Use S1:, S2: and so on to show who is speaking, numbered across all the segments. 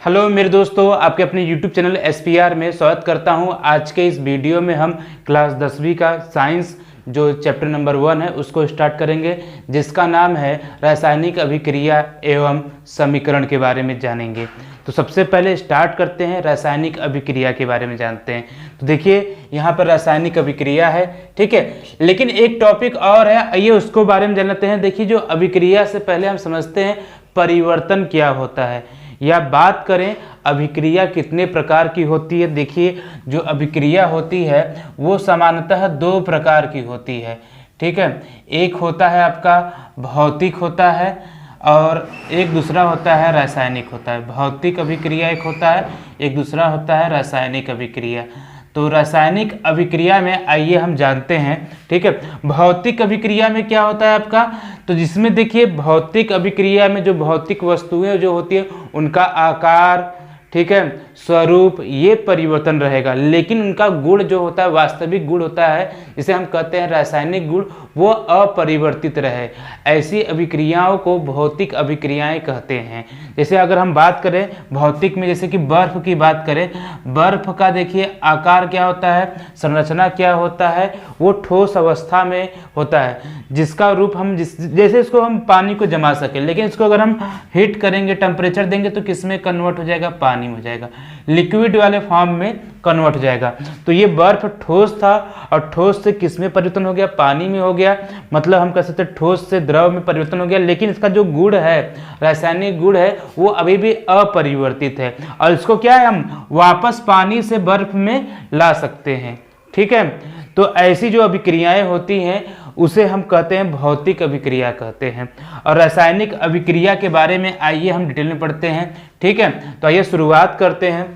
S1: Hello मेरे दोस्तों, आपके अपने YouTube चैनल SPR में स्वागत करता हूं। आज के इस वीडियो में हम क्लास 10वीं का साइंस जो चैप्टर नंबर 1 है उसको स्टार्ट करेंगे, जिसका नाम है रासायनिक अभिक्रिया एवं समीकरण के बारे में जानेंगे। तो सबसे पहले स्टार्ट करते हैं, रासायनिक अभिक्रिया के बारे में जानते हैं। तो देखिए यहाँ पर रासायनिक अभिक्रिया है, ठीक है, लेकिन एक टॉपिक और है, आइए उसको बारे में जान लेते हैं। देखिए जो अभिक्रिया से पहले हम समझते हैं परिवर्तन क्या होता है, या बात करें अभिक्रिया कितने प्रकार की होती है। देखिए जो अभिक्रिया होती है वो सामान्यतः दो प्रकार की होती है, ठीक है। एक होता है आपका भौतिक होता है और एक दूसरा होता है रासायनिक होता है। भौतिक अभिक्रिया एक होता है, एक दूसरा होता है रासायनिक अभिक्रिया। तो रासायनिक अभिक्रिया में आइए हम जानते हैं, ठीक है। भौतिक अभिक्रिया में क्या होता है आपका, तो जिसमें देखिए भौतिक अभिक्रिया में जो भौतिक वस्तुएं जो होती है उनका आकार, ठीक है, स्वरूप ये परिवर्तन रहेगा, लेकिन उनका गुण जो होता है वास्तविक गुण होता है, जिसे हम कहते हैं रासायनिक गुण, वो अपरिवर्तित रहे। ऐसी अभिक्रियाओं को भौतिक अभिक्रियाएं कहते हैं। जैसे अगर हम बात करें भौतिक में, जैसे कि बर्फ की बात करें, बर्फ का देखिए आकार क्या होता है, संरचना क्या होता है, वो ठोस अवस्था में होता है, जिसका रूप हम जैसे इसको हम पानी को जमा सके, लेकिन इसको अगर हम हीट करेंगे, टेम्परेचर देंगे तो किस में कन्वर्ट हो जाएगा, पानी में हो जाएगा, लिक्विड वाले फॉर्म में कन्वर्ट हो जाएगा। तो ये बर्फ ठोस था और ठोस से किस में परिवर्तन हो गया, पानी में हो गया। मतलब हम कह सकते हैं ठोस से द्रव में परिवर्तन हो गया, लेकिन इसका जो गुण है, रासायनिक गुण है, वो अभी भी अपरिवर्तित है और इसको क्या है, हम वापस पानी से बर्फ में ला सकते हैं, ठीक है। तो ऐसी जो अभिक्रियाएं होती हैं उसे हम कहते हैं भौतिक अभिक्रिया कहते हैं। और रासायनिक अभिक्रिया के बारे में आइए हम डिटेल में पढ़ते हैं, ठीक है। तो आइए शुरुआत करते हैं,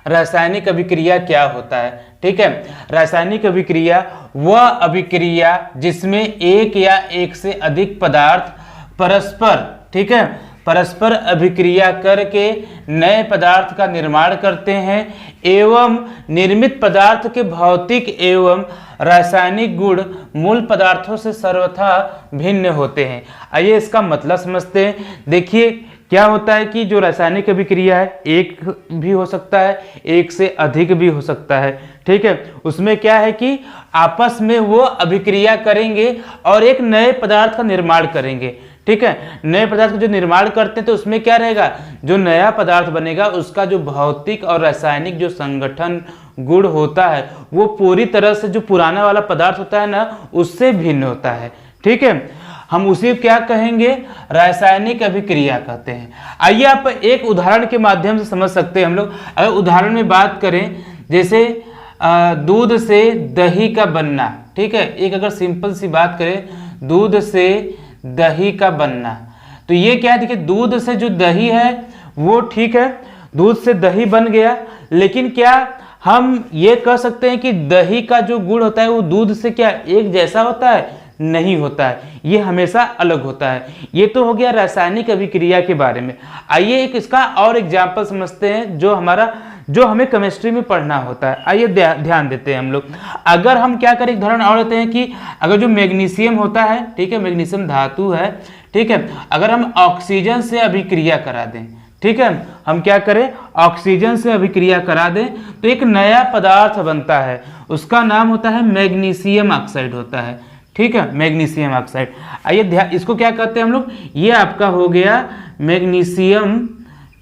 S1: रासायनिक अभिक्रिया क्या होता है, ठीक है। रासायनिक अभिक्रिया वह अभिक्रिया जिसमें एक या एक से अधिक पदार्थ परस्पर, ठीक है, परस्पर अभिक्रिया करके नए पदार्थ का निर्माण करते हैं एवं निर्मित पदार्थ के भौतिक एवं रासायनिक गुण मूल पदार्थों से सर्वथा भिन्न होते हैं। आइए इसका मतलब समझते हैं। देखिए क्या होता है कि जो रासायनिक अभिक्रिया है एक भी हो सकता है, एक से अधिक भी हो सकता है, ठीक है। उसमें क्या है कि आपस में वो अभिक्रिया करेंगे और एक नए पदार्थ का निर्माण करेंगे, ठीक है। नए पदार्थ का जो निर्माण करते हैं तो उसमें क्या रहेगा, जो नया पदार्थ बनेगा उसका जो भौतिक और रासायनिक जो संगठन गुण होता है वो पूरी तरह से जो पुराना वाला पदार्थ होता है ना उससे भिन्न होता है, ठीक है। हम उसी क्या कहेंगे, रासायनिक अभिक्रिया कहते हैं। आइए आप एक उदाहरण के माध्यम से समझ सकते हैं हम लोग। अगर उदाहरण में बात करें, जैसे दूध से दही का बनना, ठीक है। एक अगर सिंपल सी बात करें, दूध से दही का बनना, तो ये क्या है, देखिए दूध से जो दही है वो, ठीक है, दूध से दही बन गया, लेकिन क्या हम ये कह सकते हैं कि दही का जो गुण होता है वो दूध से क्या एक जैसा होता है, नहीं होता है, ये हमेशा अलग होता है। ये तो हो गया रासायनिक अभिक्रिया के बारे में। आइए एक इसका और एग्जाम्पल समझते हैं जो हमें केमिस्ट्री में पढ़ना होता है। आइए ध्यान देते हैं हम लोग। अगर हम क्या करें, एक उदाहरण और लेते हैं कि अगर जो मैग्नीशियम होता है, ठीक है, मैग्नीशियम धातु है, ठीक है, अगर हम ऑक्सीजन से अभिक्रिया करा दें, ठीक है, हम क्या करें, ऑक्सीजन से अभिक्रिया करा दें तो एक नया पदार्थ बनता है, उसका नाम होता है मैग्नीशियम ऑक्साइड होता है, ठीक है, मैग्नीशियम ऑक्साइड। आइए इसको क्या कहते हैं हम लोग, ये आपका हो गया मैग्नीशियम,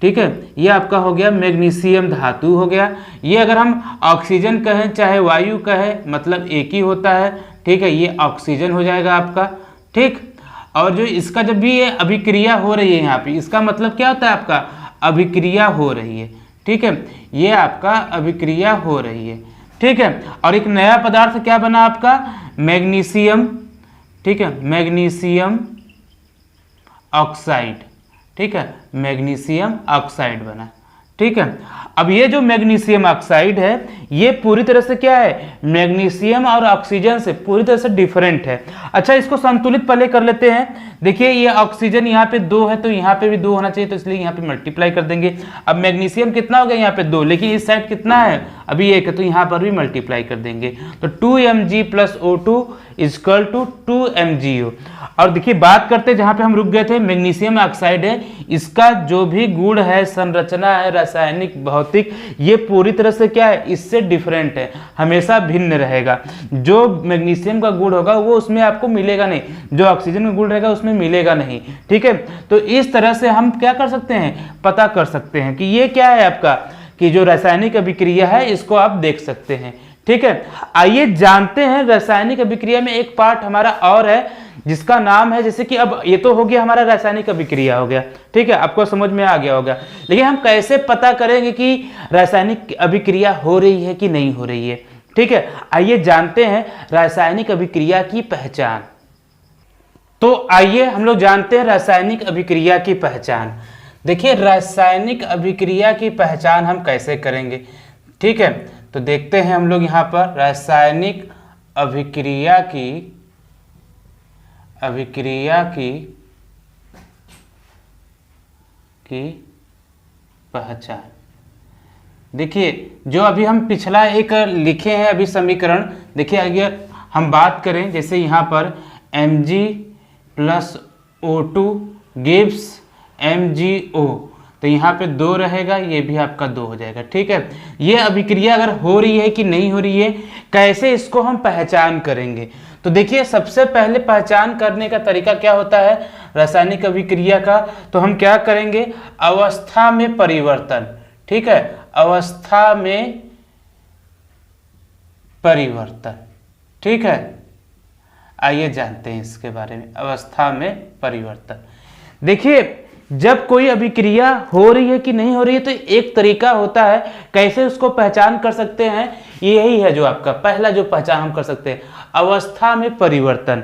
S1: ठीक है, ये आपका हो गया मैग्नीशियम धातु हो गया। ये अगर हम ऑक्सीजन कहें चाहे वायु कहें मतलब एक ही होता है, ठीक है, ये ऑक्सीजन हो जाएगा आपका, ठीक। और जो इसका जब भी ये अभिक्रिया हो रही है यहाँ पे, इसका मतलब क्या होता है, आपका अभिक्रिया हो रही है, ठीक है, ये आपका अभिक्रिया हो रही है, ठीक है। और एक नया पदार्थ क्या बना आपका, मैग्नीशियम, ठीक है, मैग्नीशियम ऑक्साइड, ठीक है, मैग्नीशियम ऑक्साइड बना, ठीक है। अब ये जो मैग्नीशियम ऑक्साइड है ये पूरी तरह से क्या है, मैग्नीशियम और ऑक्सीजन से पूरी तरह से डिफरेंट है। अच्छा इसको संतुलित पहले कर लेते हैं। देखिए ये ऑक्सीजन यहाँ पे 2 है तो यहाँ पे भी 2 होना चाहिए, तो इसलिए यहाँ पे मल्टीप्लाई कर देंगे। अब मैग्नीशियम कितना हो गया, यहाँ पे 2, लेकिन इस साइड कितना है, अभी 1 है तो यहाँ पर भी मल्टीप्लाई कर देंगे, तो 2Mg + O2 = 2MgO। और देखिए बात करते जहाँ पे हम रुक गए थे, मैग्नीशियम ऑक्साइड है, इसका जो भी गुण है, संरचना है, रासायनिक भौतिक, ये पूरी तरह से क्या है, इससे डिफरेंट है, हमेशा भिन्न रहेगा। जो मैग्नीशियम का गुण होगा वो उसमें आपको मिलेगा नहीं, जो ऑक्सीजन का गुण रहेगा उसमें मिलेगा नहीं, ठीक है। तो इस तरह से हम क्या कर सकते हैं, पता कर सकते हैं कि ये क्या है आपका, कि जो रासायनिक अभिक्रिया है इसको आप देख सकते हैं, ठीक है। आइए जानते हैं रासायनिक अभिक्रिया में एक पार्ट हमारा और है जिसका नाम है, जैसे कि अब ये तो हो गया हमारा रासायनिक अभिक्रिया हो गया, ठीक है, आपको समझ में आ गया होगा। लेकिन हम कैसे पता करेंगे कि रासायनिक अभिक्रिया हो रही है कि नहीं हो रही है, ठीक है। आइए जानते हैं रासायनिक अभिक्रिया की पहचान। तो आइए हम लोग जानते हैं रासायनिक अभिक्रिया की पहचान। देखिए रासायनिक अभिक्रिया की पहचान हम कैसे करेंगे, ठीक है। तो देखते हैं हम लोग यहाँ पर रासायनिक अभिक्रिया की पहचान। देखिए जो अभी हम पिछला एक लिखे हैं अभी समीकरण, देखिए अगर हम बात करें जैसे यहाँ पर Mg + O2 गिव्स MgO, तो यहाँ पे 2 रहेगा, ये भी आपका 2 हो जाएगा, ठीक है। ये अभिक्रिया अगर हो रही है कि नहीं हो रही है, कैसे इसको हम पहचान करेंगे। तो देखिए सबसे पहले पहचान करने का तरीका क्या होता है रासायनिक अभिक्रिया का, तो हम क्या करेंगे, अवस्था में परिवर्तन, ठीक है, अवस्था में परिवर्तन, ठीक है। आइए जानते हैं इसके बारे में, अवस्था में परिवर्तन। देखिए जब कोई अभिक्रिया हो रही है कि नहीं हो रही है, तो एक तरीका होता है कैसे उसको पहचान कर सकते हैं, यही है जो आपका पहला जो पहचान हम कर सकते हैं, अवस्था में परिवर्तन।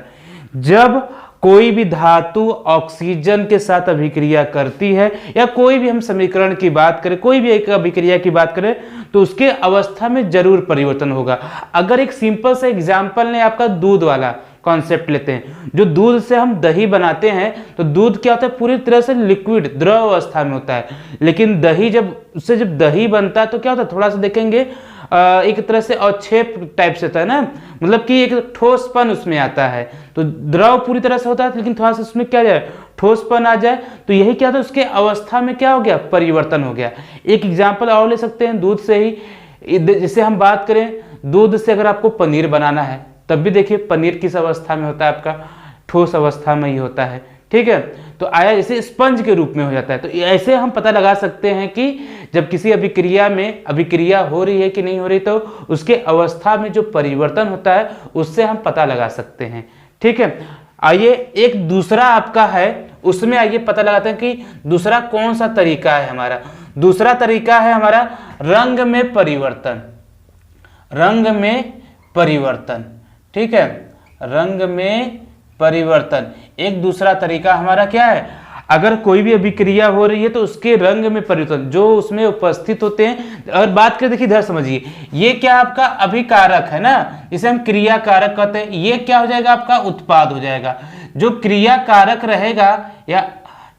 S1: जब कोई भी धातु ऑक्सीजन के साथ अभिक्रिया करती है, या कोई भी हम समीकरण की बात करें, कोई भी एक अभिक्रिया की बात करें, तो उसके अवस्था में जरूर परिवर्तन होगा। अगर एक सिंपल सा एग्जाम्पल ने आपका दूध वाला कॉन्सेप्ट लेते हैं, जो दूध से हम दही बनाते हैं, तो दूध क्या होता है, पूरी तरह से लिक्विड द्रव अवस्था में होता है। लेकिन दही जब दही बनता है तो क्या होता है, थोड़ा सा देखेंगे एक तरह से अक्षेप टाइप से होता है ना, मतलब कि एक ठोसपन उसमें आता है। तो द्रव पूरी तरह से होता है, लेकिन थोड़ा सा उसमें क्या जाए, ठोसपन आ जाए, तो यही क्या था, उसके अवस्था में क्या हो गया, परिवर्तन हो गया। एक एग्जाम्पल और ले सकते हैं दूध से ही, जैसे हम बात करें दूध से अगर आपको पनीर बनाना है, तब भी देखिए पनीर किस अवस्था में होता है, आपका ठोस अवस्था में ही होता है, ठीक है। तो आया जैसे स्पंज के रूप में हो जाता है। तो ऐसे हम पता लगा सकते हैं कि जब किसी अभिक्रिया में अभिक्रिया हो रही है कि नहीं हो रही, तो उसके अवस्था में जो परिवर्तन होता है उससे हम पता लगा सकते हैं, ठीक है। आइए एक दूसरा आपका है, उसमें आइए पता लगाते हैं कि दूसरा कौन सा तरीका है हमारा। दूसरा तरीका है हमारा रंग में परिवर्तन, रंग में परिवर्तन, ठीक है, रंग में परिवर्तन। एक दूसरा तरीका हमारा क्या है, अगर कोई भी अभिक्रिया हो रही है तो उसके रंग में परिवर्तन जो उसमें उपस्थित होते हैं। और बात करें, देखिए इधर समझिए, ये क्या आपका अभिकारक है ना, इसे हम क्रिया कारक कहते हैं। ये क्या हो जाएगा, आपका उत्पाद हो जाएगा। जो क्रिया कारक रहेगा, या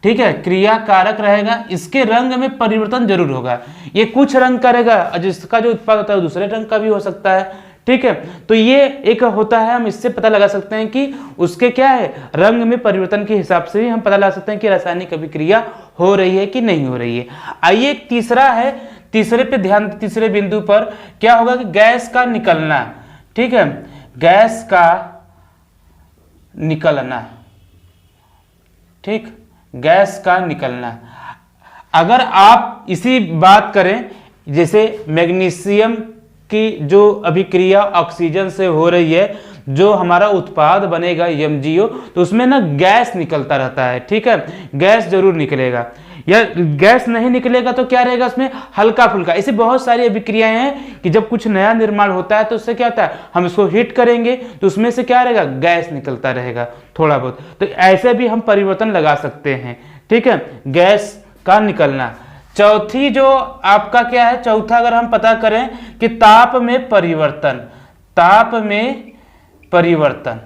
S1: ठीक है, क्रिया कारक रहेगा, इसके रंग में परिवर्तन जरूर होगा। ये कुछ रंग करेगा, जिसका जो उत्पाद होता है दूसरे रंग का भी हो सकता है, ठीक है। तो ये एक होता है, हम इससे पता लगा सकते हैं कि उसके क्या है, रंग में परिवर्तन के हिसाब से भी हम पता लगा सकते हैं कि रासायनिक अभिक्रिया हो रही है कि नहीं हो रही है। आइए एक तीसरा है, तीसरे पे ध्यान, तीसरे बिंदु पर क्या होगा कि गैस का निकलना, ठीक है, गैस का निकलना, ठीक, गैस का निकलना। अगर आप इसी बात करें, जैसे मैग्नीशियम की जो अभिक्रिया ऑक्सीजन से हो रही है, जो हमारा उत्पाद बनेगा MgO, तो उसमें ना गैस निकलता रहता है, ठीक है, गैस जरूर निकलेगा। या गैस नहीं निकलेगा तो क्या रहेगा, उसमें हल्का फुल्का। ऐसी बहुत सारी अभिक्रियाएं हैं कि जब कुछ नया निर्माण होता है तो उससे क्या होता है, हम इसको हीट करेंगे तो उसमें से क्या रहेगा, गैस निकलता रहेगा थोड़ा बहुत। तो ऐसे भी हम परिवर्तन लगा सकते हैं, ठीक है, गैस का निकलना। चौथी जो आपका क्या है, चौथा अगर हम पता करें कि ताप में परिवर्तन, ताप में परिवर्तन।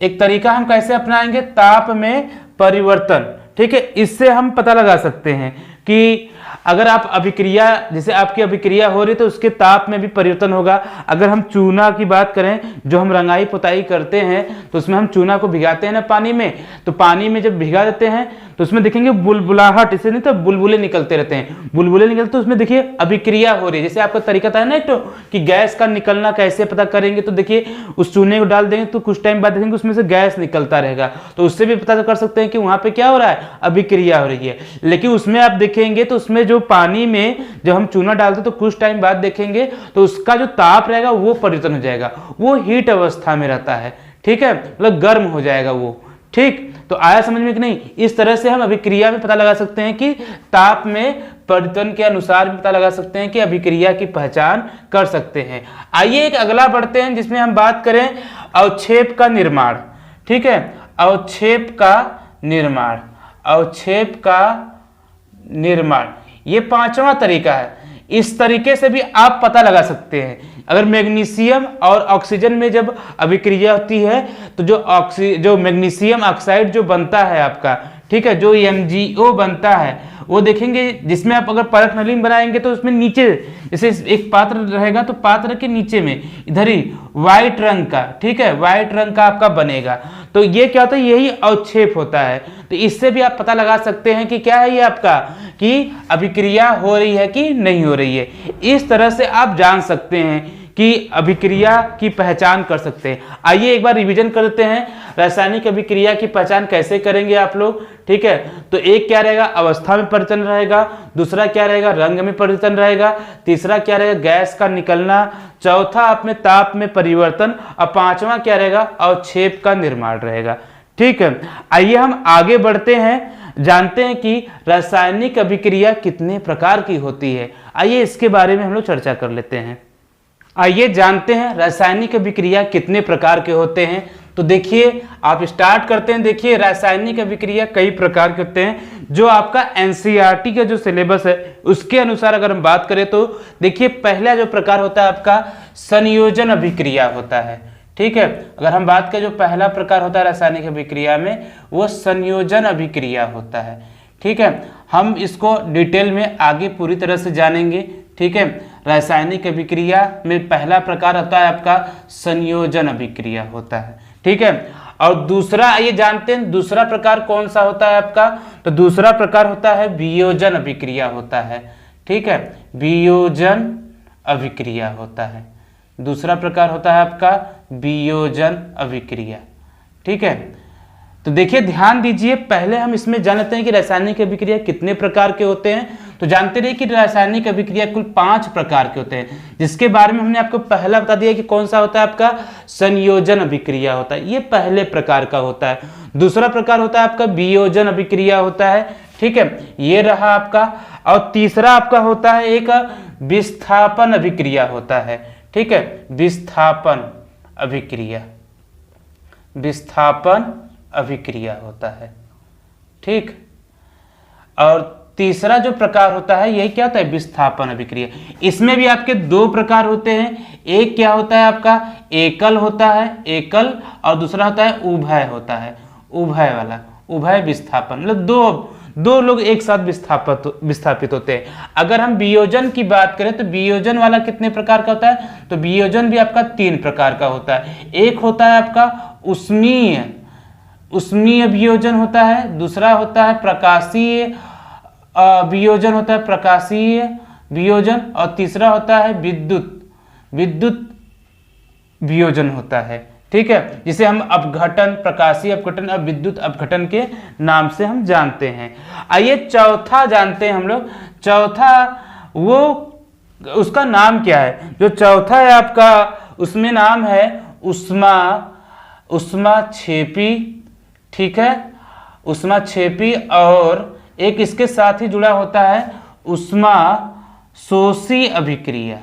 S1: एक तरीका हम कैसे अपनाएंगे, ताप में परिवर्तन, ठीक है। इससे हम पता लगा सकते हैं कि अगर आप अभिक्रिया, जैसे आपकी अभिक्रिया हो रही तो उसके ताप में भी परिवर्तन होगा। अगर हम चूना की बात करें, जो हम रंगाई पुताई करते हैं तो उसमें हम चूना को भिगाते हैं ना पानी में, तो पानी में जब भिगा देते हैं तो उसमें देखेंगे बुलबुलाहट, इसे नहीं तो बुलबुले निकलते रहते हैं, बुलबुले निकलते तो उसमें देखिए अभिक्रिया हो रही है। जैसे आपका तरीका था ना एक तो कि गैस का निकलना कैसे पता करेंगे, तो देखिए उस चूने को डाल देंगे तो कुछ टाइम बाद देखेंगे उसमें से गैस निकलता रहेगा, तो उससे भी पता कर सकते हैं कि वहां पे क्या हो रहा है, अभिक्रिया हो रही है। लेकिन उसमें आप देखेंगे तो उसमें जो पानी में जब हम चूना डालते तो कुछ टाइम बाद देखेंगे तो उसका जो ताप रहेगा वो परिवर्तन हो जाएगा, वो हीट अवस्था में रहता है, ठीक है, मतलब गर्म हो जाएगा वो। ठीक, तो आया समझ में कि नहीं? इस तरह से हम अभिक्रिया में पता लगा सकते हैं कि ताप में परिवर्तन के अनुसार भी पता लगा सकते हैं कि अभिक्रिया की पहचान कर सकते हैं। आइए एक अगला बढ़ते हैं जिसमें हम बात करें अवक्षेप का निर्माण। ठीक है, अवक्षेप का निर्माण, अवक्षेप का निर्माण ये पांचवा तरीका है। इस तरीके से भी आप पता लगा सकते हैं। अगर मैग्नीशियम और ऑक्सीजन में जब अभिक्रिया होती है तो जो मैग्नीशियम ऑक्साइड जो बनता है आपका, ठीक है, जो MgO बनता है वो देखेंगे, जिसमें आप अगर परख नली बनाएंगे तो उसमें नीचे जैसे एक पात्र रहेगा तो पात्र के नीचे में इधर ही व्हाइट रंग का, ठीक है, व्हाइट रंग का आपका बनेगा, तो ये क्या होता है, यही अवक्षेप होता है। तो इससे भी आप पता लगा सकते हैं कि क्या है ये आपका, कि अभिक्रिया हो रही है कि नहीं हो रही है। इस तरह से आप जान सकते हैं कि अभिक्रिया की पहचान कर सकते हैं। आइए एक बार रिवीजन करते हैं, रासायनिक अभिक्रिया की पहचान कैसे करेंगे आप लोग। ठीक है, तो एक क्या रहेगा, अवस्था में परिवर्तन रहेगा, दूसरा क्या रहेगा, रंग में परिवर्तन रहेगा, तीसरा क्या रहेगा, गैस का निकलना, चौथा आप में ताप में परिवर्तन, और पांचवा क्या रहेगा, अवक्षेप का निर्माण रहेगा। ठीक है, आइए हम आगे बढ़ते हैं, जानते हैं कि रासायनिक अभिक्रिया कितने प्रकार की होती है। आइए इसके बारे में हम लोग चर्चा कर लेते हैं। आइए जानते हैं रासायनिक अभिक्रिया कितने प्रकार के होते हैं। तो देखिए आप स्टार्ट करते हैं। देखिए रासायनिक अभिक्रिया कई प्रकार के होते हैं। जो आपका एनसीईआरटी का जो सिलेबस है उसके अनुसार अगर हम बात करें तो देखिए पहला जो प्रकार होता है आपका संयोजन अभिक्रिया होता है। ठीक है, अगर हम बात करें जो पहला प्रकार होता है रासायनिक अभिक्रिया में वो संयोजन अभिक्रिया होता है। ठीक है, हम इसको डिटेल में आगे पूरी तरह से जानेंगे। ठीक है, रासायनिक अभिक्रिया में पहला प्रकार होता है आपका संयोजन अभिक्रिया होता है। ठीक है, और दूसरा ये जानते हैं दूसरा प्रकार कौन सा होता है आपका, तो दूसरा प्रकार होता है वियोजन अभिक्रिया होता है। ठीक है, वियोजन अभिक्रिया होता है, दूसरा प्रकार होता है आपका वियोजन अभिक्रिया। ठीक है, तो देखिए ध्यान दीजिए, पहले हम इसमें जान लेते हैं कि रासायनिक अभिक्रिया कितने प्रकार के होते हैं। तो जानते रहिए कि रासायनिक अभिक्रिया कुल 5 प्रकार के होते हैं, जिसके बारे में हमने आपको पहला बता दिया कि कौन सा होता है आपका संयोजन अभिक्रिया होता है, ये पहले प्रकार का होता है। दूसरा प्रकार होता है आपका वियोजन अभिक्रिया होता है। ठीक है, ये रहा आपका। और तीसरा आपका होता है एक विस्थापन अभिक्रिया होता है। ठीक है, विस्थापन अभिक्रिया, विस्थापन अभिक्रिया होता है। ठीक, और तीसरा जो प्रकार होता है यही क्या होता है, विस्थापन अभिक्रिया। इसमें भी आपके 2 प्रकार होते हैं, एक क्या होता है आपका एकल होता है, एकल, और दूसरा होता है उभय होता है, उभय वाला, उभय विस्थापन, मतलब दो लोग एक साथ विस्थापित होते हैं। अगर हम वियोजन की बात करें तो वियोजन वाला कितने प्रकार का होता है, तो वियोजन भी आपका 3 प्रकार का होता है। एक होता है आपका उष्मीय वियोजन होता है, दूसरा होता है प्रकाशीय वियोजन होता है, प्रकाशीय वियोजन, और तीसरा होता है विद्युत वियोजन होता है। ठीक है, जिसे हम अपघटन, प्रकाशीय अपघटन और विद्युत अपघटन के नाम से हम जानते हैं। आइए चौथा जानते हैं हम लोग। चौथा वो उसका नाम क्या है, जो चौथा है आपका उसमें नाम है ऊष्माक्षेपी। ठीक है, ऊष्माक्षेपी, और एक इसके साथ ही जुड़ा होता है ऊष्माशोषी अभिक्रिया,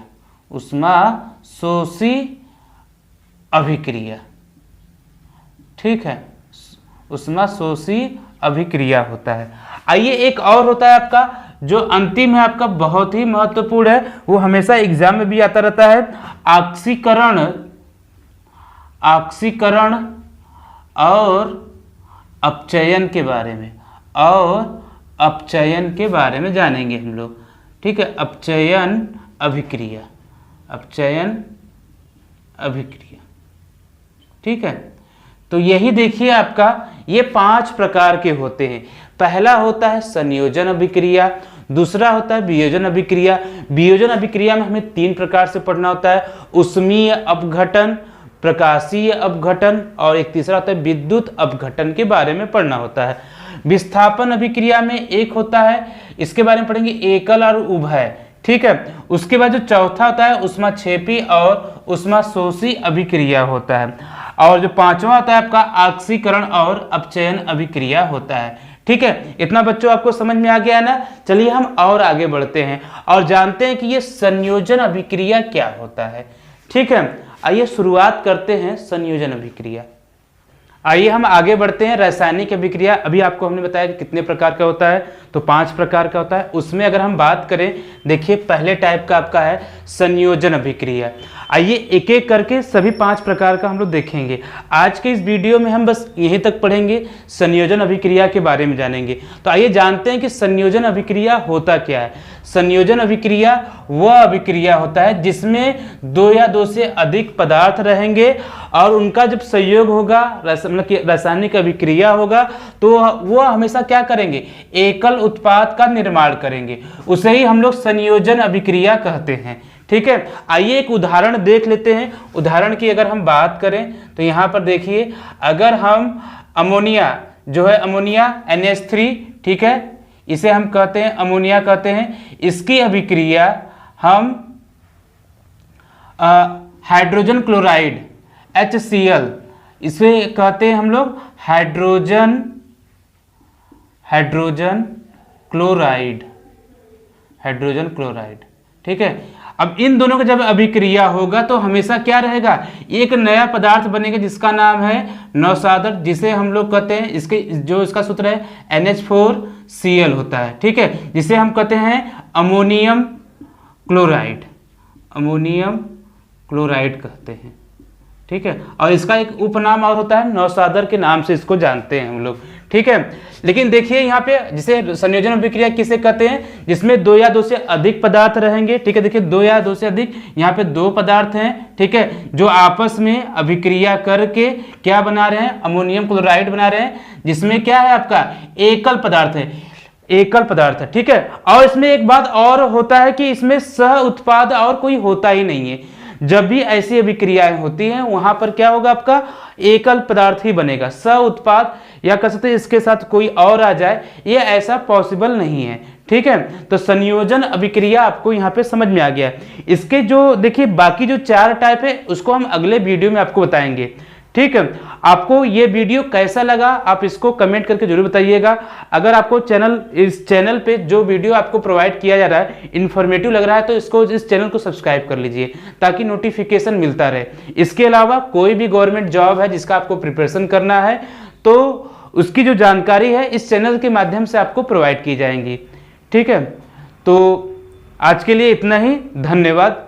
S1: ऊष्माशोषी अभिक्रिया। ठीक है, ऊष्माशोषी अभिक्रिया होता है। आइए एक और होता है आपका जो अंतिम है आपका, बहुत ही महत्वपूर्ण है, वो हमेशा एग्जाम में भी आता रहता है, ऑक्सीकरण और अपचयन के बारे में, और अपचयन के बारे में जानेंगे हम लोग। ठीक है, अपचयन अभिक्रिया, अपचयन अभिक्रिया। ठीक है, तो यही देखिए आपका ये 5 प्रकार के होते हैं। पहला होता है संयोजन अभिक्रिया, दूसरा होता है वियोजन अभिक्रिया। वियोजन अभिक्रिया में हमें 3 प्रकार से पढ़ना होता है, उष्मीय अपघटन, प्रकाशीय अपघटन और एक तीसरा होता है विद्युत अपघटन के बारे में पढ़ना होता है। विस्थापन अभिक्रिया में एक होता है, इसके बारे में पढ़ेंगे एकल और उभय। ठीक है, उसके बाद जो चौथा होता है ऊष्माक्षेपी और ऊष्माशोषी अभिक्रिया होता है, और जो 5वां होता है आपका ऑक्सीकरण और अपचयन अभिक्रिया होता है। ठीक है, इतना बच्चों आपको समझ में आ गया है ना। चलिए हम और आगे बढ़ते हैं और जानते हैं कि ये संयोजन अभिक्रिया क्या होता है। ठीक है, आइए शुरुआत करते हैं संयोजन अभिक्रिया। आइए हम आगे बढ़ते हैं। रासायनिक अभिक्रिया अभी आपको हमने बताया कि कितने प्रकार का होता है, तो 5 प्रकार का होता है। उसमें अगर हम बात करें, देखिए पहले टाइप का आपका है संयोजन अभिक्रिया। आइए एक एक करके सभी 5 प्रकार का हम लोग देखेंगे। आज के इस वीडियो में हम बस यहीं तक पढ़ेंगे, संयोजन अभिक्रिया के बारे में जानेंगे। तो आइए जानते हैं कि संयोजन अभिक्रिया होता क्या है। संयोजन अभिक्रिया वह अभिक्रिया होता है जिसमें 2 या 2 से अधिक पदार्थ रहेंगे और उनका जब संयोग होगा, मतलब कि रासायनिक अभिक्रिया होगा, तो वह हमेशा क्या करेंगे, एकल उत्पाद का निर्माण करेंगे। उसे ही हम लोग संयोजन अभिक्रिया कहते हैं। ठीक है, आइए एक उदाहरण देख लेते हैं। उदाहरण की अगर हम बात करें तो यहाँ पर देखिए, अगर हम अमोनिया जो है अमोनिया NH3, ठीक है, इसे हम कहते हैं अमोनिया कहते हैं, इसकी अभिक्रिया हम हाइड्रोजन क्लोराइड HCl, इसे कहते हैं हम लोग हाइड्रोजन क्लोराइड। ठीक है, अब इन दोनों का जब अभिक्रिया होगा तो हमेशा क्या रहेगा, एक नया पदार्थ बनेगा जिसका नाम है नौसादर, जिसे हम लोग कहते हैं, इसके जो इसका सूत्र है NH4Cl होता है। ठीक है, जिसे हम कहते हैं अमोनियम क्लोराइड कहते हैं। ठीक है, और इसका एक उपनाम और होता है, नौसादर के नाम से इसको जानते हैं हम लोग। ठीक है, लेकिन देखिए यहाँ पे जिसे संयोजन अभिक्रिया किसे कहते हैं, जिसमें 2 या 2 से अधिक पदार्थ रहेंगे। ठीक है, देखिए 2 या 2 से अधिक, यहाँ पे 2 पदार्थ हैं। ठीक है, जो आपस में अभिक्रिया करके क्या बना रहे हैं, अमोनियम क्लोराइड बना रहे हैं, जिसमें क्या है आपका एकल पदार्थ है। ठीक है, और इसमें एक बात और होता है कि इसमें सह उत्पाद और कोई होता ही नहीं है। जब भी ऐसी अभिक्रियाएं होती हैं वहां पर क्या होगा, आपका एकल पदार्थ ही बनेगा। सह उत्पाद या कह सकते हैं इसके साथ कोई और आ जाए, ये ऐसा पॉसिबल नहीं है। ठीक है, तो संयोजन अभिक्रिया आपको यहाँ पे समझ में आ गया। इसके जो देखिए बाकी जो 4 टाइप है उसको हम अगले वीडियो में आपको बताएंगे। ठीक है, आपको ये वीडियो कैसा लगा आप इसको कमेंट करके जरूर बताइएगा। अगर आपको इस चैनल पे जो वीडियो आपको प्रोवाइड किया जा रहा है इन्फॉर्मेटिव लग रहा है, तो इस चैनल को सब्सक्राइब कर लीजिए ताकि नोटिफिकेशन मिलता रहे। इसके अलावा कोई भी गवर्नमेंट जॉब है जिसका आपको प्रिपरेशन करना है, तो उसकी जो जानकारी है इस चैनल के माध्यम से आपको प्रोवाइड की जाएंगी। ठीक है, तो आज के लिए इतना ही, धन्यवाद।